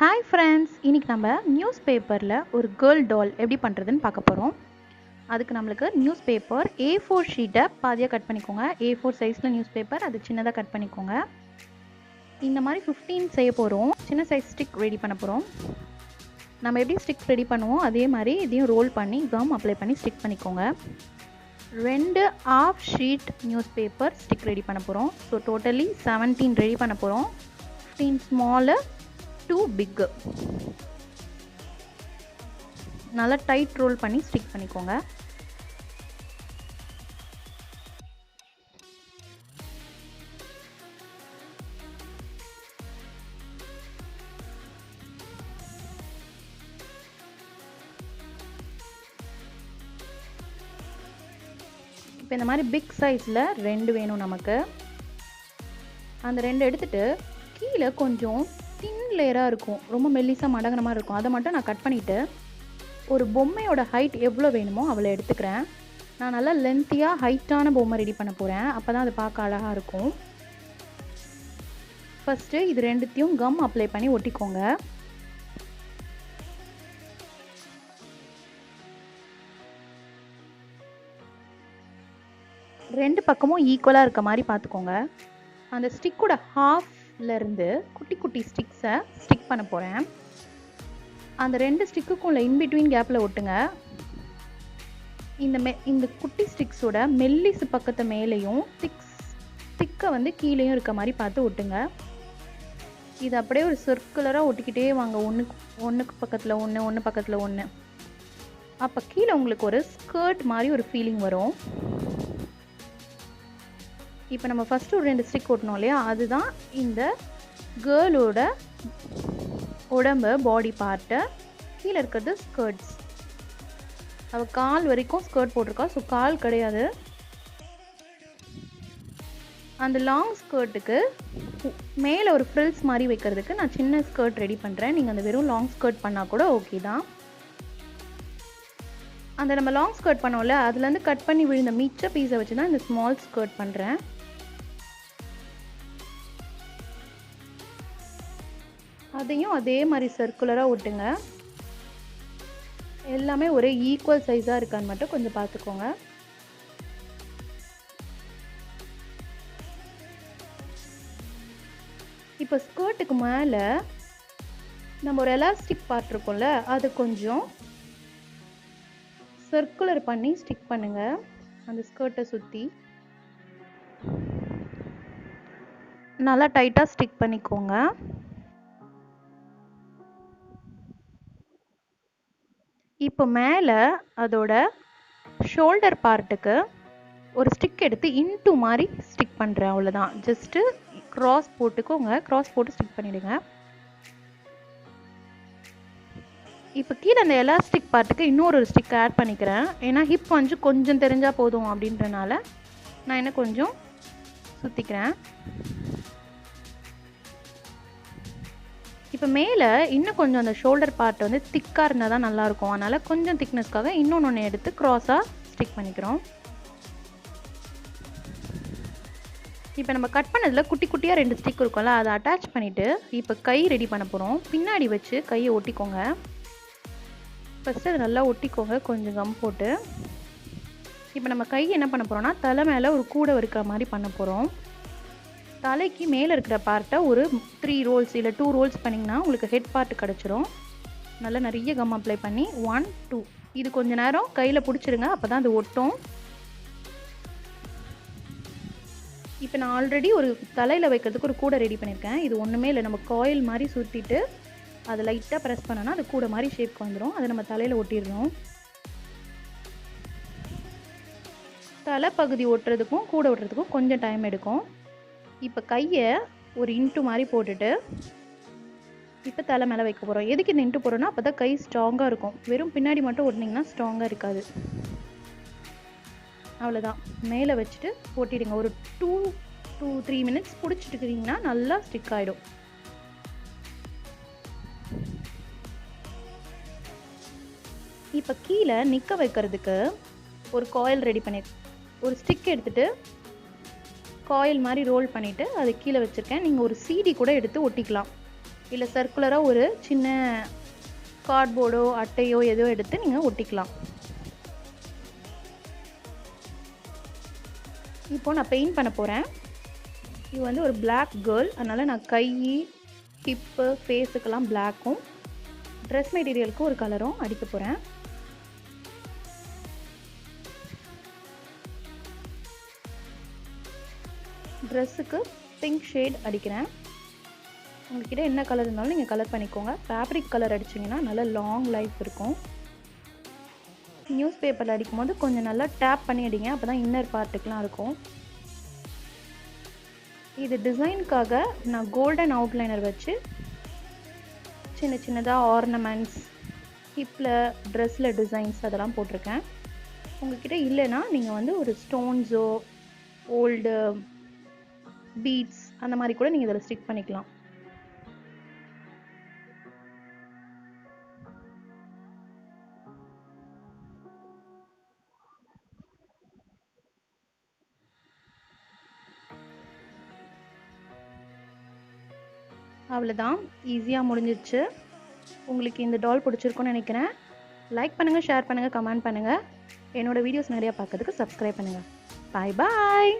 Hi friends, இன்றைக்கி நம்ம news பேப்பரில் ஒரு கேர்ள் டால் எப்படி பண்ணுறதுன்னு பார்க்க போகிறோம். அதுக்கு நம்மளுக்கு நியூஸ் பேப்பர் A4 ஷீட்டை பாதியாக கட் பண்ணிக்கோங்க. A4 சைஸில் நியூஸ் பேப்பர் அது சின்னதாக கட் பண்ணிக்கோங்க. இந்த மாதிரி 15 செய்ய போகிறோம். சின்ன சைஸ் ஸ்டிக் ரெடி பண்ண போகிறோம். நம்ம எப்படி ஸ்டிக் ரெடி பண்ணுவோம் அதே மாதிரி இதையும் ரோல் பண்ணி கம் அப்ளை பண்ணி ஸ்டிக் பண்ணிக்கோங்க. 2 half sheet news paper stick ready பண்ண போகிறோம். ஸோ டோட்டலி 17 ரெடி பண்ண போகிறோம். 15 ஸ்மாலு, 2 big. நல்லா டைட் ரோல் பண்ணி ஸ்டிக் பண்ணிக்கோங்க. இப்போ இந்த மாதிரி பிக் சைஸில் 2 வேணும் நமக்கு. அந்த 2 எடுத்துகிட்டு கீழே கொஞ்சம் தின் லேயராக இருக்கும், ரொம்ப மெல்லிசாக மடங்கின மாதிரி இருக்கும். அதை மட்டும் நான் கட் பண்ணிவிட்டு ஒரு பொம்மையோட ஹைட் எவ்வளோ வேணுமோ அவ்வளோ எடுத்துக்கிறேன். நான் நல்லா லென்த்தியாக ஹைட்டான பொம்மை ரெடி பண்ண போகிறேன். அப்போ தான் அது பார்க்க அழகாக இருக்கும். ஃபஸ்ட்டு இது ரெண்டுத்தையும் கம் அப்ளை பண்ணி ஒட்டிக்கோங்க. ரெண்டு பக்கமும் ஈக்குவலாக இருக்க மாதிரி பார்த்துக்கோங்க. அந்த ஸ்டிக்கோட ஹாஃப்லேருந்து குட்டி குட்டி ஸ்டிக்ஸை ஸ்டிக் பண்ண போகிறேன். அந்த 2 ஸ்டிக்குக்கும் உள்ள இன்பிட்வீன் கேப்பில் ஒட்டுங்க. இந்த குட்டி ஸ்டிக்ஸோட மெல்லிசு பக்கத்து மேலேயும் ஸ்டிக்கை வந்து கீழேயும் இருக்க மாதிரி பார்த்து ஒட்டுங்க. இது அப்படியே ஒரு சர்க்குலராக ஒட்டிக்கிட்டே வாங்க. ஒன்றுக்கு பக்கத்தில் ஒன்று பக்கத்தில் ஒன்று. அப்போ கீழே உங்களுக்கு ஒரு ஸ்கர்ட் மாதிரி ஒரு ஃபீலிங் வரும். இப்போ நம்ம ஃபஸ்ட்டு ஒரு 2 ஸ்டிக் ஒட்டணும் இல்லையா, அதுதான் இந்த கேர்ளோட உடம்பு, பாடி பார்ட்டை. கீழே இருக்கிறது ஸ்கர்ட்ஸ். அவள் கால் வரைக்கும் ஸ்கர்ட் போட்டிருக்கா, ஸோ கால் கிடையாது. அந்த லாங் ஸ்கர்ட்டுக்கு மேலே ஒரு ஃப்ரில்ஸ் மாதிரி வைக்கிறதுக்கு நான் சின்ன ஸ்கர்ட் ரெடி பண்ணுறேன். நீங்கள் அந்த வெறும் லாங் ஸ்கர்ட் பண்ணால் கூட ஓகே தான். அந்த நம்ம லாங் ஸ்கர்ட் பண்ணோம்ல, அதுலேருந்து கட் பண்ணி விழுந்த மிச்ச பீஸை வச்சு தான் இந்த ஸ்மால் ஸ்கர்ட் பண்ணுறேன். அதையும் அதே மாதிரி சர்க்குலராக ஒட்டுங்க. எல்லாமே ஒரே ஈக்குவல் சைஸாக இருக்கான்னு மட்டும் கொஞ்சம் பார்த்துக்கோங்க. இப்போ ஸ்கர்ட்டுக்கு மேலே நம்ம ஒரு எலாஸ்டிக் பார்ட் இருக்கும்ல, அது கொஞ்சம் சர்க்குலர் பண்ணி ஸ்டிக் பண்ணுங்க அந்த ஸ்கர்ட்டை சுற்றி. நல்லா டைட்டாக ஸ்டிக் பண்ணிக்கோங்க. இப்போ மேலே அதோட ஷோல்டர் பார்ட்டுக்கு ஒரு ஸ்டிக் எடுத்து இன்ட்டு மாதிரி ஸ்டிக் பண்ணுறேன். அவ்வளோதான். ஜஸ்ட்டு க்ராஸ் போட்டுக்கோங்க. க்ராஸ் போட்டு ஸ்டிக் பண்ணிவிடுங்க. இப்போ கீழே அந்த எலாஸ்டிக் பார்ட்டுக்கு இன்னொரு ஸ்டிக் ஆட் பண்ணிக்கிறேன். ஏன்னா ஹிப் கொஞ்சம் தெரிஞ்சால் போதும் அப்படின்றனால நான் என்ன கொஞ்சம் சுற்றிக்கிறேன். இப்போ மேலே இன்னும் கொஞ்சம் அந்த ஷோல்டர் பார்ட் வந்து திக்காக இருந்தால் தான் நல்லாயிருக்கும். அதனால் கொஞ்சம் திக்னஸ்க்காக இன்னொன்று எடுத்து க்ராஸாக ஸ்டிக் பண்ணிக்கிறோம். இப்போ நம்ம கட் பண்ணதில் குட்டி குட்டியாக 2 ஸ்டிக் இருக்கும்ல, அதை அட்டாச் பண்ணிவிட்டு இப்போ கை ரெடி பண்ண போகிறோம். பின்னாடி வச்சு கையை ஒட்டிக்கோங்க. ஃபஸ்ட்டு அதை நல்லா ஒட்டிக்கோங்க கொஞ்சம் கம் போட்டு. இப்போ நம்ம கை என்ன பண்ண போகிறோம்னா, தலை மேலே ஒரு கூடை இருக்கிற மாதிரி பண்ண போகிறோம். தலைக்கு மேலே இருக்கிற பார்ட்டை ஒரு 3 ரோல்ஸ் இல்லை 2 ரோல்ஸ் பண்ணிங்கன்னா உங்களுக்கு ஹெட் பார்ட் கிடச்சிரும். நல்லா நிறைய கம் அப்ளை பண்ணி 1 2 இது கொஞ்சம் நேரம் கையில் பிடிச்சிருங்க, அப்போ தான் அது ஒட்டும். இப்போ நான் ஆல்ரெடி ஒரு தலையில் வைக்கிறதுக்கு ஒரு கூடை ரெடி பண்ணியிருக்கேன். இது ஒன்றுமே இல்லை, நம்ம காயில் மாதிரி சுற்றிட்டு அதை லைட்டாக ப்ரெஸ் பண்ணோன்னா அது கூடை மாதிரி ஷேப்க்கு வந்துடும். அதை நம்ம தலையில் ஒட்டிடணும். தலைப்பகுதி ஒட்டுறதுக்கும் கூடை ஒட்டுறதுக்கும் கொஞ்சம் டைம் எடுக்கும். இப்போ கையை ஒரு இன்ட்டு மாதிரி போட்டுட்டு இப்போ தலை மேலே வைக்க போகிறோம். எதுக்கு இந்த இன்ட்டு போடுறோன்னா, அப்போ தான் கை ஸ்ட்ராங்காக இருக்கும். வெறும் பின்னாடி மட்டும் ஒட்டினீங்கன்னா ஸ்ட்ராங்காக இருக்காது. அவ்வளோதான். மேலே வச்சுட்டு ஒட்டிடுங்க. ஒரு 2 to 3 minutes பிடிச்சிட்டுக்கிறீங்கன்னா நல்லா ஸ்டிக் ஆகிடும். இப்போ கீழே நிற்க வைக்கிறதுக்கு ஒரு காயில் ரெடி பண்ணி ஒரு ஸ்டிக் எடுத்துகிட்டு காயில் மாதிரி ரோல் பண்ணிவிட்டு அது கீழே வச்சுருக்கேன். நீங்கள் ஒரு CD கூட எடுத்து ஒட்டிக்கலாம். இல்லை சர்க்குலராக ஒரு சின்ன கார்ட்போர்டோ அட்டையோ ஏதோ எடுத்து நீங்கள் ஒட்டிக்கலாம். இப்போ நான் பெயிண்ட் பண்ண போகிறேன். இது வந்து ஒரு பிளாக் கேர்ள், அதனால் நான் கை, ஹிப்பு, ஃபேஸுக்கெல்லாம் பிளாக்கும் ட்ரெஸ் மெட்டீரியலுக்கு ஒரு கலரும் அடிக்க போகிறேன். ட்ரெஸ்ஸுக்கு பிங்க் ஷேட் அடிக்கிறேன். உங்கள்கிட்ட என்ன கலர் இருந்தாலும் நீங்கள் கலர் பண்ணிக்கோங்க. ஃபேப்ரிக் கலர் அடிச்சிங்கன்னா நல்லா லாங் லைஃப் இருக்கும். நியூஸ் பேப்பரில் அடிக்கும் போது கொஞ்சம் நல்லா டேப் பண்ணி அடிங்க, அப்போ தான் இன்னர் பார்ட்டுக்கெலாம் இருக்கும். இது டிசைனுக்காக நான் கோல்டன் அவுட்லைனர் வச்சு சின்ன சின்னதாக ஆர்னமெண்ட்ஸ், ஹிப்பில், ட்ரெஸ்ஸில் டிசைன்ஸ் அதெல்லாம் போட்டிருக்கேன். உங்கள்கிட்ட இல்லைன்னா நீங்கள் வந்து ஒரு ஸ்டோன்ஸோ ஓல்டு பீட்ஸ் அந்த மாதிரி கூட நீங்கள் இதில் ஸ்டிக் பண்ணிக்கலாம். அவ்வளோதான், ஈஸியாக முடிஞ்சிருச்சு. உங்களுக்கு இந்த டால் பிடிச்சிருக்குன்னு நினைக்கிறேன். லைக் பண்ணுங்கள், ஷேர் பண்ணுங்கள், கமெண்ட் பண்ணுங்கள். என்னோடய வீடியோஸ் நிறையா பார்க்கறதுக்கு சப்ஸ்கிரைப் பண்ணுங்கள். பாய் பாய்.